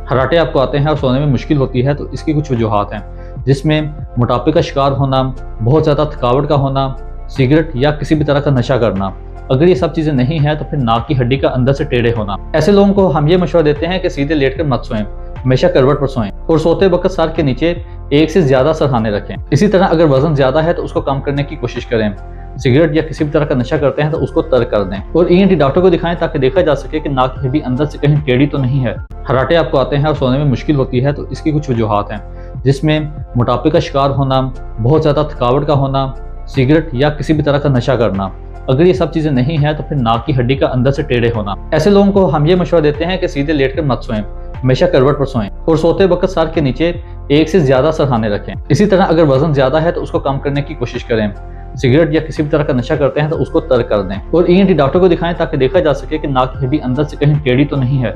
खर्राटे आपको आते हैं और सोने में मुश्किल होती है, तो इसकी कुछ वजूहात हैं, जिसमें मोटापे का शिकार होना, बहुत ज़्यादा थकावट का होना, सिगरेट या किसी भी तरह का नशा करना। अगर ये सब चीज़ें नहीं है तो फिर नाक की हड्डी का अंदर से टेढ़े होना। ऐसे लोगों को हम ये मशवरा देते हैं कि सीधे लेटकर मत सोएं, हमेशा करवट पर सोएं और सोते वक्त सर के नीचे एक से ज़्यादा सरहाने रखें। इसी तरह अगर वजन ज़्यादा है तो उसको कम करने की कोशिश करें। सिगरेट या किसी भी तरह का नशा करते हैं तो उसको तर्क कर दें और ईएनटी डॉक्टर को दिखाएं ताकि देखा जा सके कि नाक की हड्डी अंदर से कहीं टेढ़ी तो नहीं है। खर्राटे आपको आते हैं और सोने में मुश्किल होती है, तो इसकी कुछ वजूहात हैं, जिसमें मोटापे का शिकार होना, बहुत ज़्यादा थकावट का होना, सिगरेट या किसी भी तरह का नशा करना। अगर ये सब चीज़ें नहीं है तो फिर नाक की हड्डी का अंदर से टेढ़े होना। ऐसे लोगों को हम ये मशवरा देते हैं कि सीधे लेटकर मत सोएं, हमेशा करवट पर सोएं और सोते वक्त सर के नीचे एक से ज़्यादा सरहाने रखें। इसी तरह अगर वजन ज़्यादा है तो उसको कम करने की कोशिश करें। सिगरेट या किसी भी तरह का नशा करते हैं तो उसको तर्क कर दें और ईएनटी डॉक्टर को दिखाएं ताकि देखा जा सके कि नाक की हड्डी अंदर से कहीं टेढ़ी तो नहीं है।